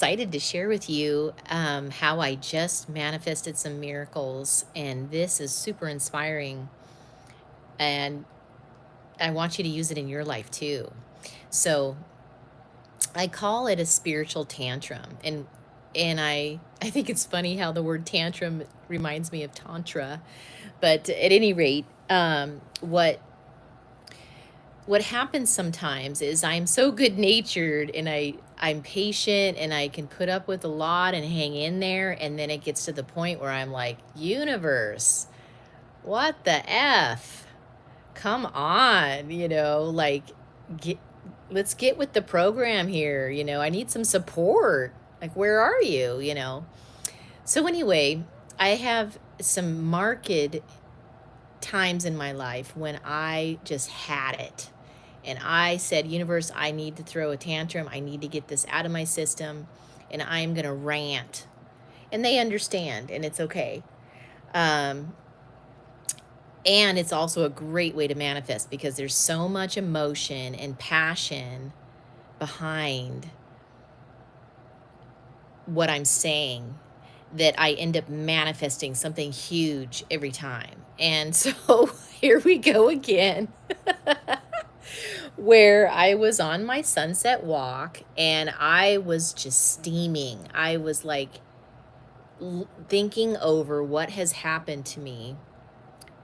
Excited to share with you how I just manifested some miracles, and this is super inspiring. And I want you to use it in your life too. So I call it a spiritual tantrum, and I think it's funny how the word tantrum reminds me of tantra, but at any rate, what happens sometimes is I'm so good natured and I'm patient and I can put up with a lot and hang in there, and then it gets to the point where I'm like, universe, what the F? Come on, like get let's get with the program here, I need some support. Like, where are you, So anyway, I have some marked times in my life when I just had it. And I said, universe, I need to throw a tantrum. I need to get this out of my system. And I'm going to rant. And they understand, and it's okay. Um, and it's also a great way to manifest because there's so much emotion and passion behind what I'm saying that I end up manifesting something huge every time. And so here we go again. Where I was on my sunset walk and I was just steaming. I was like thinking over what has happened to me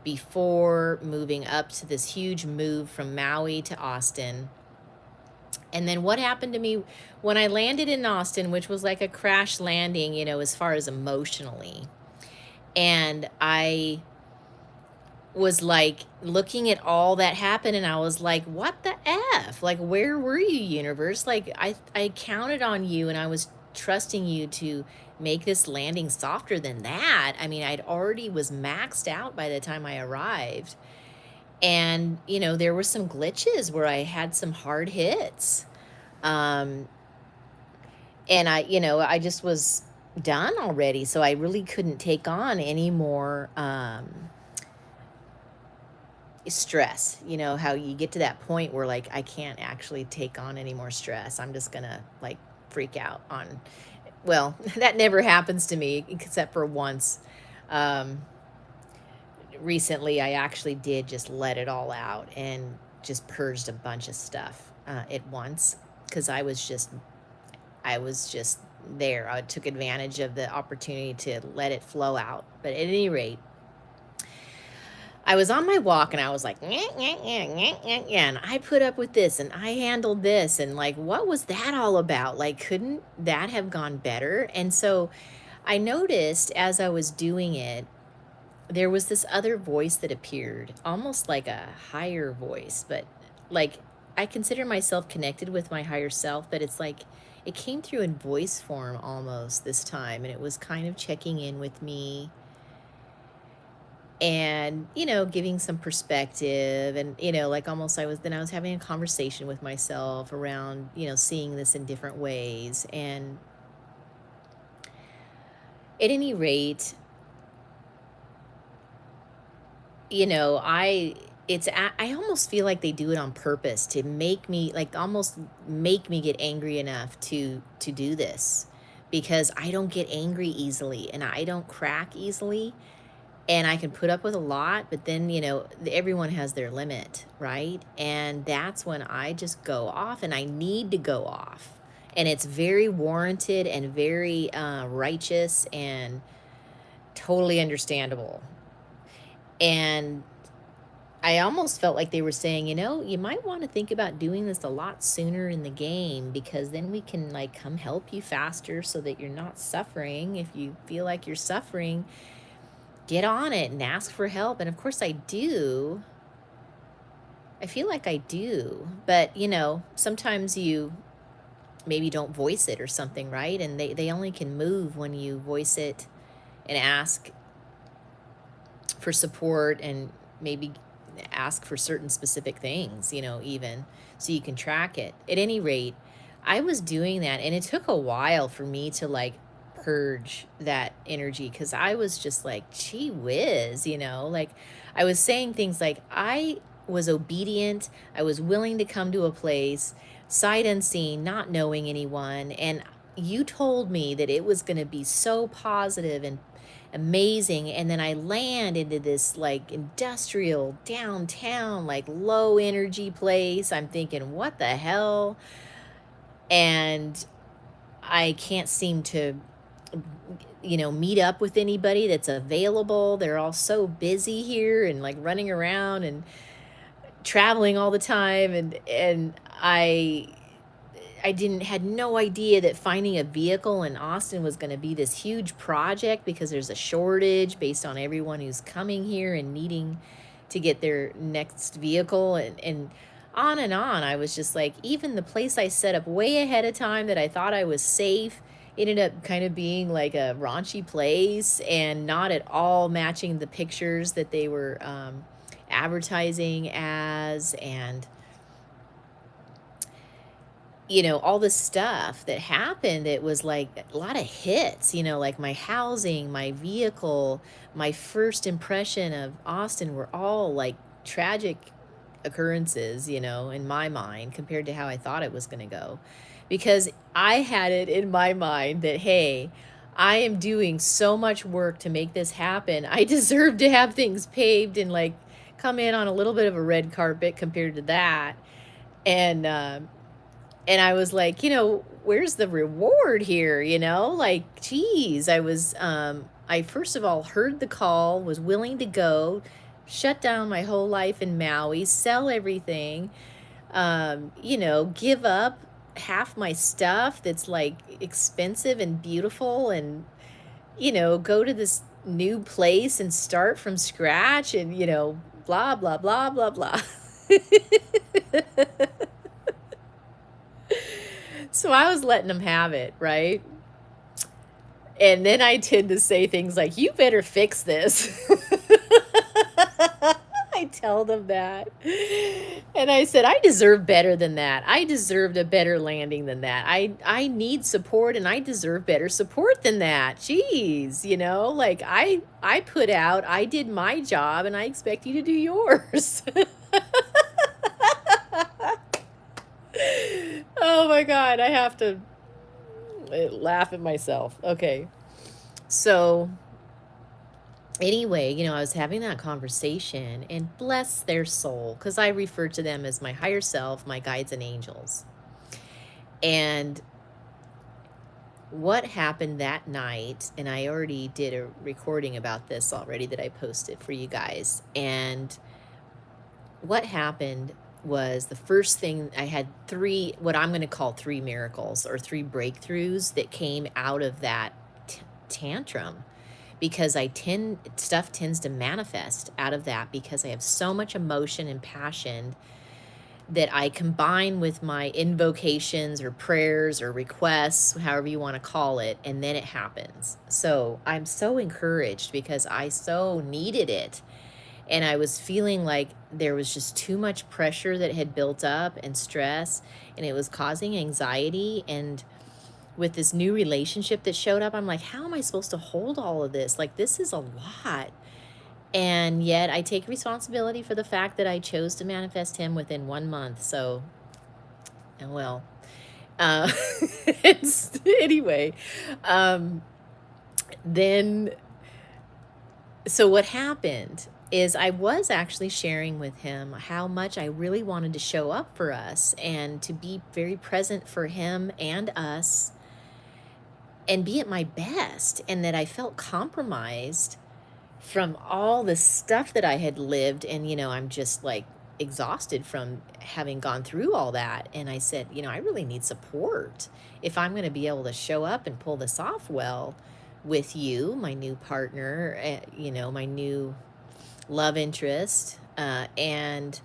before moving up to this huge move from Maui to Austin. And then what happened to me when I landed in Austin, which was like a crash landing, as far as emotionally. And I was like looking at all that happened and I was like, what the F? Like, where were you, universe? Like, I counted on you and I was trusting you to make this landing softer than that. I mean, I'd already was maxed out by the time I arrived. And, there were some glitches where I had some hard hits. Um, and I just was done already. So I really couldn't take on any more, stress. How you get to that point where like I can't actually take on any more stress. I'm just gonna like freak out on, well, that never happens to me except for once. um Recently I actually did just let it all out and just purged a bunch of stuff at once, because I was just there. I took advantage of the opportunity to let it flow out. But at any rate, I was on my walk and I was like, "Nyeh, nyeh, nyeh, nyeh, nyeh, nyeh," and I put up with this and I handled this. And like, what was that all about? Like, couldn't that have gone better? And so I noticed as I was doing it, there was this other voice that appeared, almost like a higher voice, but like I consider myself connected with my higher self, but it's like it came through in voice form almost this time. And it was kind of checking in with me and giving some perspective. And like almost I was having a conversation with myself around seeing this in different ways. And at any rate, I almost feel like they do it on purpose to make me, like, almost make me get angry enough to do this, because I don't get angry easily and I don't crack easily. And I can put up with a lot, but then, everyone has their limit, right? And that's when I just go off, and I need to go off. And it's very warranted and very righteous and totally understandable. And I almost felt like they were saying, you might want to think about doing this a lot sooner in the game, because then we can like come help you faster so that you're not suffering. If you feel like you're suffering, get on it and ask for help. And of course I do. I feel like I do. But, sometimes you maybe don't voice it or something, right? And they only can move when you voice it and ask for support, and maybe ask for certain specific things, even so you can track it. At any rate, I was doing that, and it took a while for me to like purge that energy, because I was just like, gee whiz, like I was saying things like I was obedient, I was willing to come to a place sight unseen, not knowing anyone, and you told me that it was going to be so positive and amazing, and then I land into this like industrial downtown like low energy place. I'm thinking, what the hell? And I can't seem to, meet up with anybody that's available. They're all so busy here and like running around and traveling all the time, and I didn't had no idea that finding a vehicle in Austin was going to be this huge project, because there's a shortage based on everyone who's coming here and needing to get their next vehicle, and on and on. I was just like, even the place I set up way ahead of time that I thought I was safe ended up kind of being like a raunchy place and not at all matching the pictures that they were advertising as. And all this stuff that happened, it was like a lot of hits, like my housing, my vehicle, my first impression of Austin were all like tragic occurrences, in my mind, compared to how I thought it was going to go. Because I had it in my mind that, hey, I am doing so much work to make this happen. I deserve to have things paved and like come in on a little bit of a red carpet compared to that. And, and I was like, where's the reward here? Like, geez, I first of all heard the call, was willing to go, shut down my whole life in Maui, sell everything, give up half my stuff that's like expensive and beautiful, and, go to this new place and start from scratch, and, blah, blah, blah, blah, blah. So I was letting them have it, right? And then I tend to say things like, "You better fix this." I tell them that. And I said, "I deserve better than that. I deserved a better landing than that. I need support, and I deserve better support than that. Jeez, like I put out, I did my job, and I expect you to do yours." Oh my God, I have to laugh at myself. Okay. So, anyway, I was having that conversation, and bless their soul, because I refer to them as my higher self, my guides and angels. And what happened that night, and I already did a recording about this already that I posted for you guys. And what happened was, the first thing, I had what I'm going to call three miracles or three breakthroughs that came out of that tantrum, because stuff tends to manifest out of that, because I have so much emotion and passion that I combine with my invocations or prayers or requests, however you want to call it, and then it happens. So I'm so encouraged, because I so needed it. And I was feeling like there was just too much pressure that had built up, and stress, and it was causing anxiety. And with this new relationship that showed up, I'm like, how am I supposed to hold all of this? Like, this is a lot. And yet I take responsibility for the fact that I chose to manifest him within 1 month. So, well, uh, anyway, then, so what happened is, I was actually sharing with him how much I really wanted to show up for us and to be very present for him and us and be at my best, and that I felt compromised from all the stuff that I had lived. And, I'm just like exhausted from having gone through all that. And I said, I really need support if I'm going to be able to show up and pull this off well with you, my new partner, my new love interest. And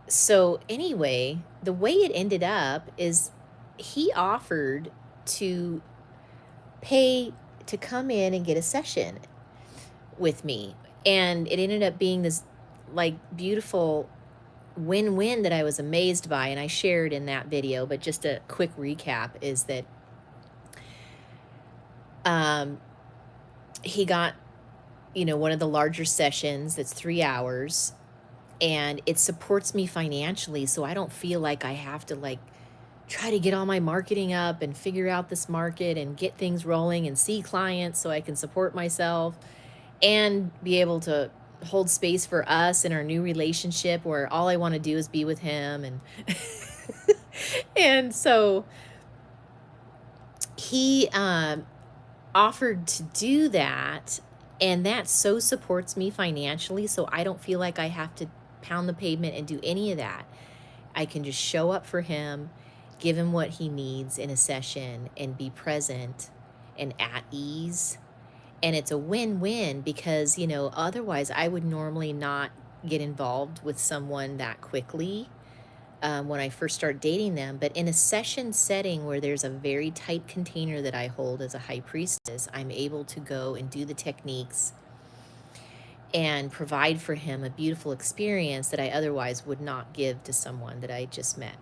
so anyway, the way it ended up is, he offered to pay to come in and get a session with me. And it ended up being this like beautiful win-win that I was amazed by. And I shared in that video, but just a quick recap is that he got, one of the larger sessions that's 3 hours, and it supports me financially. So I don't feel like I have to like try to get all my marketing up and figure out this market and get things rolling and see clients so I can support myself and be able to hold space for us in our new relationship where all I want to do is be with him. And and so he offered to do that, and that so supports me financially, so I don't feel like I have to pound the pavement and do any of that. I can just show up for him, give him what he needs in a session, and be present and at ease. And it's a win-win because, otherwise I would normally not get involved with someone that quickly when I first start dating them. But in a session setting where there's a very tight container that I hold as a high priestess, I'm able to go and do the techniques and provide for him a beautiful experience that I otherwise would not give to someone that I just met.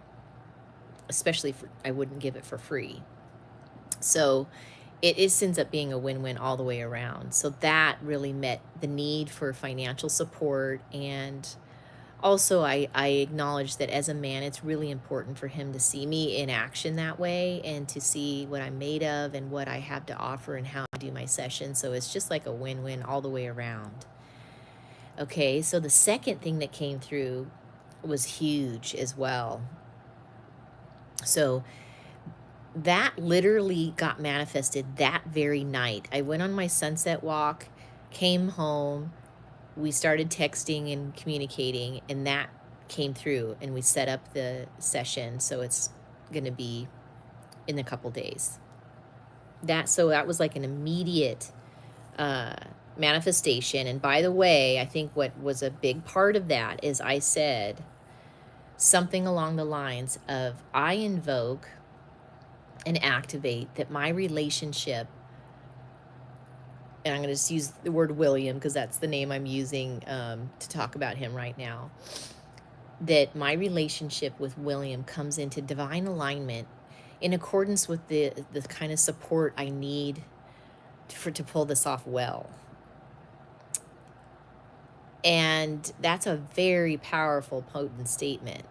Especially I wouldn't give it for free. So it ends up being a win-win all the way around. So that really met the need for financial support. And also I acknowledge that as a man, it's really important for him to see me in action that way and to see what I'm made of and what I have to offer and how I do my session. So it's just like a win-win all the way around. Okay, so the second thing that came through was huge as well. So that literally got manifested that very night. I went on my sunset walk, came home, we started texting and communicating, and that came through, and we set up the session, so it's going to be in a couple days. So that was like an immediate manifestation. And by the way, I think what was a big part of that is I said something along the lines of, I invoke and activate that my relationship, and I'm going to just use the word William because that's the name I'm using to talk about him right now, that my relationship with William comes into divine alignment in accordance with the kind of support I need to pull this off well. And that's a very powerful, potent statement.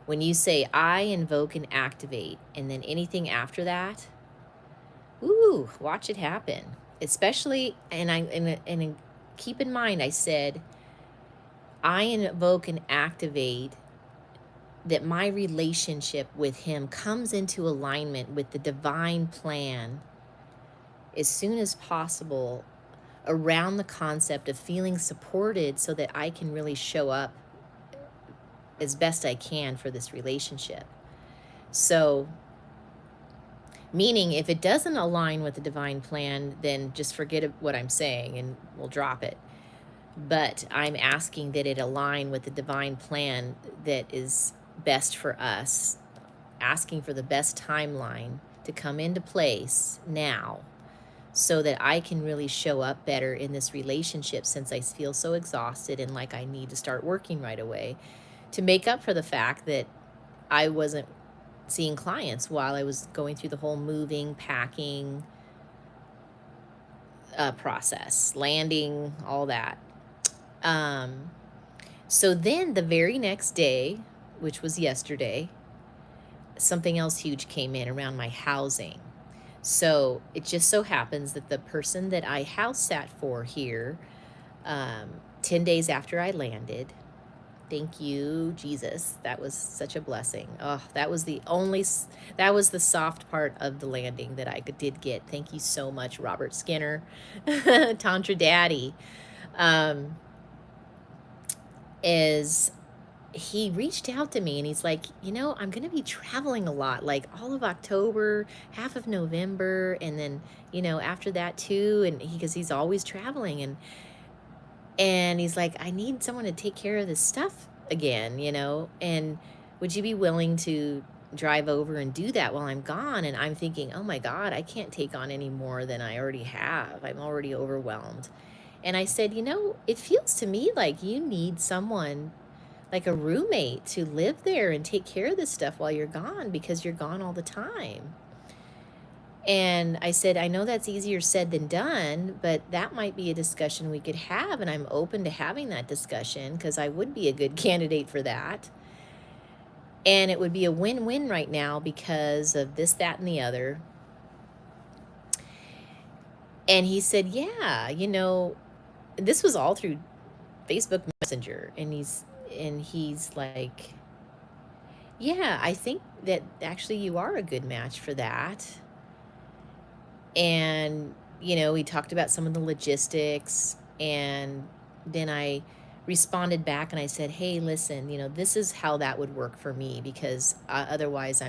When you say, I invoke and activate, and then anything after that, ooh, watch it happen. Especially, and keep in mind, I said, I invoke and activate that my relationship with him comes into alignment with the divine plan as soon as possible around the concept of feeling supported so that I can really show up as best I can for this relationship. So, meaning if it doesn't align with the divine plan, then just forget what I'm saying and we'll drop it. But I'm asking that it align with the divine plan that is best for us, asking for the best timeline to come into place now so that I can really show up better in this relationship, since I feel so exhausted and like I need to start working right away to make up for the fact that I wasn't seeing clients while I was going through the whole moving, packing process, landing, all that. So then the very next day, which was yesterday, something else huge came in around my housing. So it just so happens that the person that I house sat for here 10 days after I landed, thank you, Jesus, that was such a blessing. Oh, that was the soft part of the landing that I did get. Thank you so much, Robert Skinner, Tantra Daddy. Is he reached out to me and he's like, I'm going to be traveling a lot, like all of October, half of November, and then, after that too. And because he's always traveling, and he's like, I need someone to take care of this stuff again, and would you be willing to drive over and do that while I'm gone? And I'm thinking, oh my God, I can't take on any more than I already have. I'm already overwhelmed. And I said, it feels to me like you need someone, like a roommate, to live there and take care of this stuff while you're gone, because you're gone all the time. And I said, I know that's easier said than done, but that might be a discussion we could have. And I'm open to having that discussion because I would be a good candidate for that. And it would be a win-win right now because of this, that, and the other. And he said, yeah, this was all through Facebook Messenger. And he's like, yeah, I think that actually you are a good match for that. And, we talked about some of the logistics. And then I responded back and I said, hey, listen, this is how that would work for me, because otherwise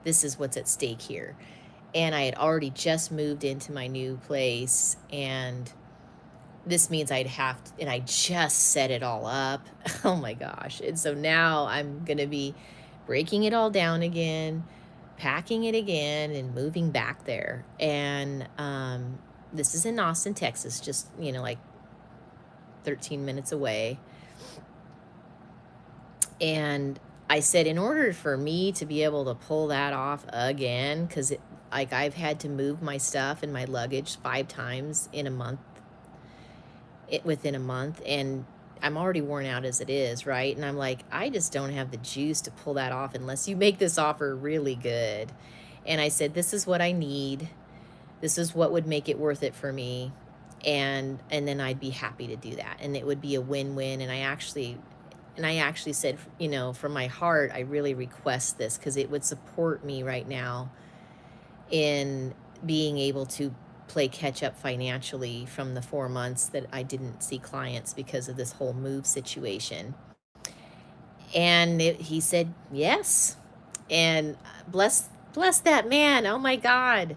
this is what's at stake here. And I had already just moved into my new place, and this means and I just set it all up. Oh my gosh. And so now I'm going to be breaking it all down again, packing it again, and moving back there. And this is in Austin, Texas, just, like 13 minutes away. And I said, in order for me to be able to pull that off again, because I've had to move my stuff and my luggage 5 times in a month, within a month, and I'm already worn out as it is, right? And I'm like, I just don't have the juice to pull that off unless you make this offer really good. And I said, this is what I need. This is what would make it worth it for me. And then I'd be happy to do that. And it would be a win-win. And I actually said, from my heart, I really request this because it would support me right now in being able to play catch up financially from the 4 months that I didn't see clients because of this whole move situation. And he said yes. And bless that man. Oh my God.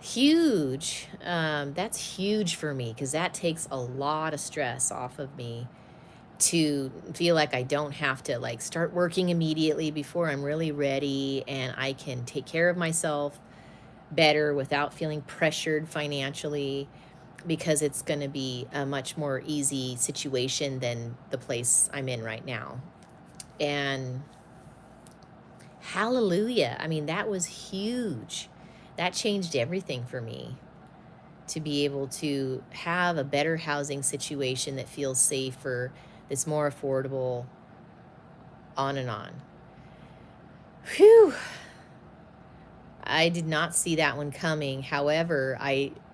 Huge. That's huge for me, because that takes a lot of stress off of me, to feel like I don't have to like start working immediately before I'm really ready, and I can take care of myself better without feeling pressured financially, because it's going to be a much more easy situation than the place I'm in right now. And hallelujah. I mean, that was huge. That changed everything for me, to be able to have a better housing situation that feels safer, that's more affordable, on and on. Whew. I did not see that one coming. However,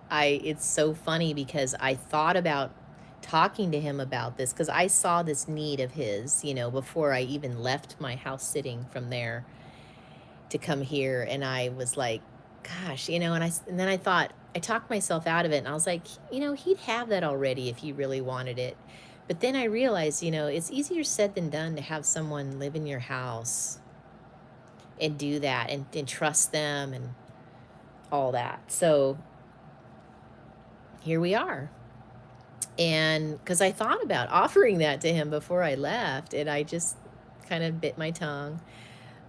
it's so funny because I thought about talking to him about this, because I saw this need of his, before I even left my house sitting from there to come here. And I was like, gosh, and then I thought, I talked myself out of it, and I was like, he'd have that already if he really wanted it. But then I realized, it's easier said than done to have someone live in your house and do that, and trust them and all that. So here we are. And because I thought about offering that to him before I left, and I just kind of bit my tongue.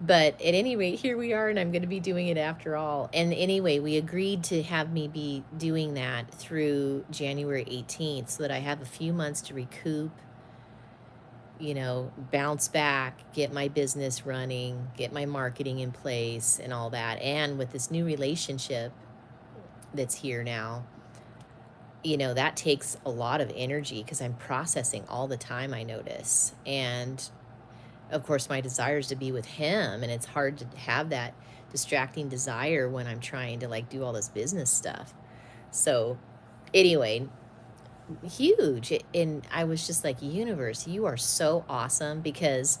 But at any rate, here we are, and I'm going to be doing it after all. And anyway, we agreed to have me be doing that through January 18th, so that I have a few months to recoup, bounce back, get my business running, get my marketing in place and all that. And with this new relationship that's here now, that takes a lot of energy, because I'm processing all the time, I notice. And of course, my desire is to be with him, and it's hard to have that distracting desire when I'm trying to like do all this business stuff. So anyway, huge. And I was just like, universe, you are so awesome, because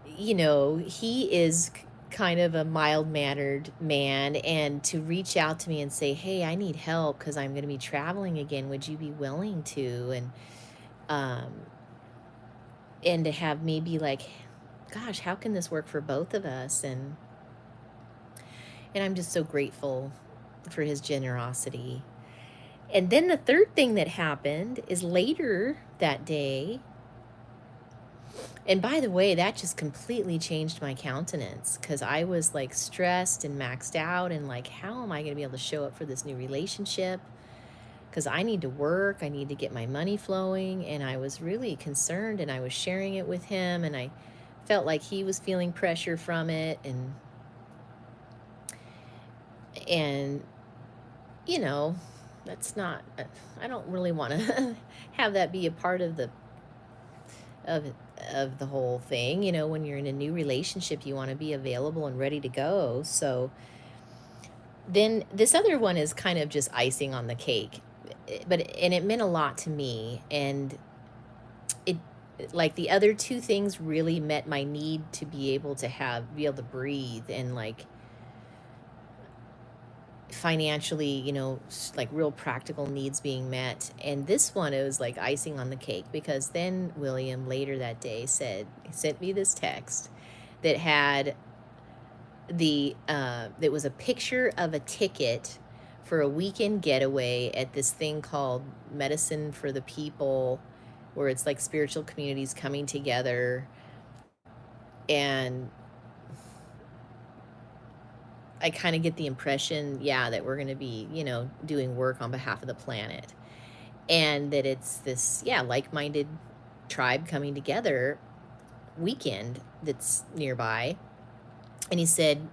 he is kind of a mild-mannered man, and to reach out to me and say, hey, I need help because I'm going to be traveling again, would you be willing to? And to have me be like, gosh, how can this work for both of us? And I'm just so grateful for his generosity. And then the third thing that happened is later that day, and by the way, that just completely changed my countenance, because I was like stressed and maxed out, and like, how am I going to be able to show up for this new relationship? Because I need to work, I need to get my money flowing. And I was really concerned, and I was sharing it with him, and I felt like he was feeling pressure from it. And that's not, I don't really want to have that be a part of of the whole thing. You know, when you're in a new relationship, you want to be available and ready to go. So then this other one is kind of just icing on the cake. And it meant a lot to me, and it like the other two things really met my need to be able to breathe, and like financially, you know, like real practical needs being met. And this one, it was like icing on the cake, because then William later that day sent me this text that had that was a picture of a ticket for a weekend getaway at this thing called Medicine for the People, where it's like spiritual communities coming together. And I kind of get the impression, yeah, that we're going to be, you know, doing work on behalf of the planet, and that it's this, yeah, like-minded tribe coming together weekend that's nearby. And he said,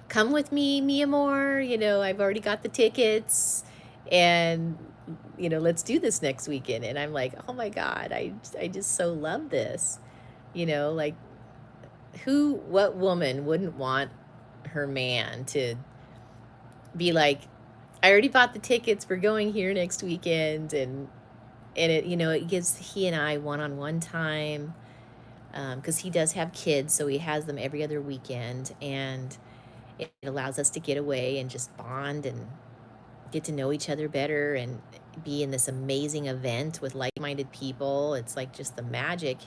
come with me, mi amor, you know, I've already got the tickets, and, you know, let's do this next weekend. And I'm like, oh my God, I just so love this, you know, like what woman wouldn't want her man to be like, I already bought the tickets, we're going here next weekend. And it, you know, it gives he and I one-on-one time, because he does have kids, so he has them every other weekend, and it allows us to get away and just bond and get to know each other better and be in this amazing event with like-minded people. It's like just the magic,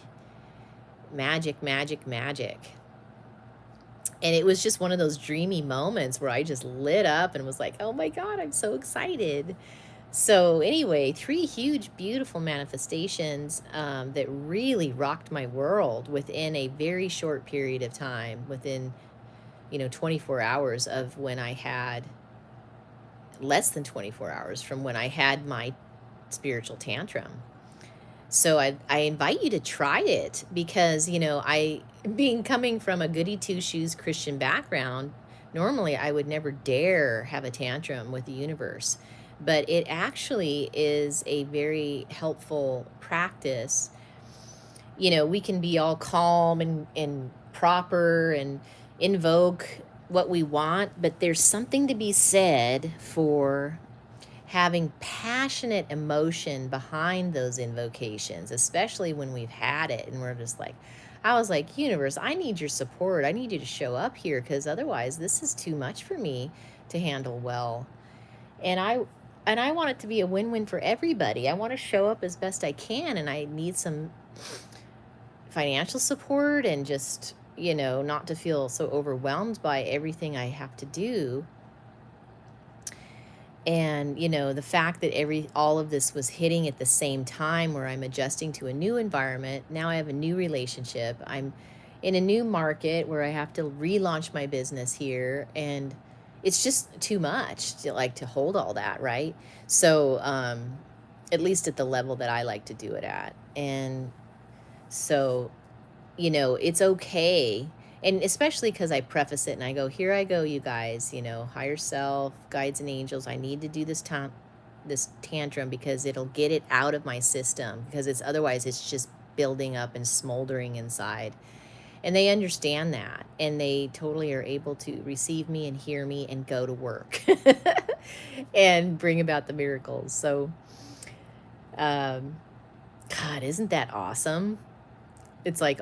magic, magic, magic. And it was just one of those dreamy moments where I just lit up and was like, oh my God, I'm so excited. So anyway, 3 huge, beautiful manifestations, that really rocked my world within a very short period of time, within, you know, 24 hours of when I had, less than 24 hours from when I had my spiritual tantrum. So I invite you to try it, because, you know, coming from a goody two shoes Christian background, normally I would never dare have a tantrum with the universe. But it actually is a very helpful practice. You know, we can be all calm and proper and invoke what we want, but there's something to be said for having passionate emotion behind those invocations, especially when we've had it and we're just like, I was like, universe, I need your support. I need you to show up here, because otherwise this is too much for me to handle well. And I want it to be a win-win for everybody. I want to show up as best I can, and I need some financial support, and just, you know, not to feel so overwhelmed by everything I have to do. And, you know, the fact that all of this was hitting at the same time, where I'm adjusting to a new environment. Now I have a new relationship. I'm in a new market where I have to relaunch my business here, and it's just too much to hold all that, right? So, at least at the level that I like to do it at. And so, you know, it's okay. And especially because I preface it and I go, here I go, you guys, you know, higher self, guides and angels, I need to do this tantrum, because it'll get it out of my system, because otherwise it's just building up and smoldering inside. And they understand that, and they totally are able to receive me and hear me and go to work and bring about the miracles. So, God, isn't that awesome? It's like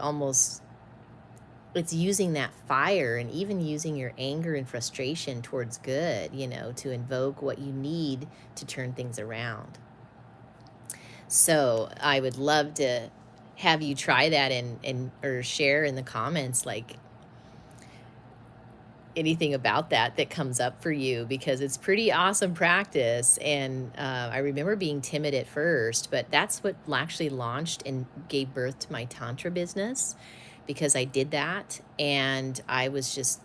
it's using that fire, and even using your anger and frustration towards good, you know, to invoke what you need to turn things around. So I would love to have you try that, or share in the comments, like, anything about that comes up for you, because it's pretty awesome practice. And I remember being timid at first, but that's what actually launched and gave birth to my Tantra business, because I did that and I was just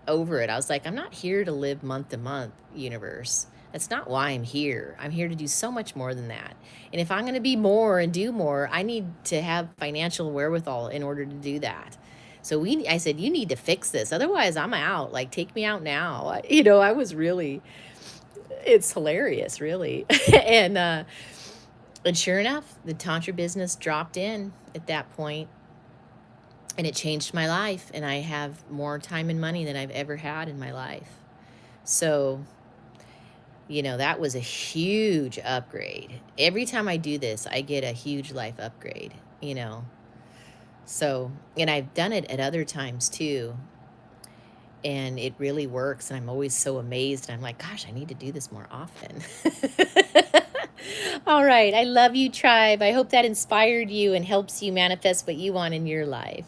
over it. I was like, I'm not here to live month to month, universe. That's not why I'm here. I'm here to do so much more than that. And if I'm going to be more and do more, I need to have financial wherewithal in order to do that. So I said, you need to fix this. Otherwise, I'm out. Like, take me out now. You know, I was really, it's hilarious, really. And sure enough, the Tantra business dropped in at that point. And it changed my life, and I have more time and money than I've ever had in my life. So, that was a huge upgrade. Every time I do this, I get a huge life upgrade, you know. So, and I've done it at other times too, and it really works. And I'm always so amazed. I'm like, gosh, I need to do this more often. All right. I love you, tribe. I hope that inspired you and helps you manifest what you want in your life.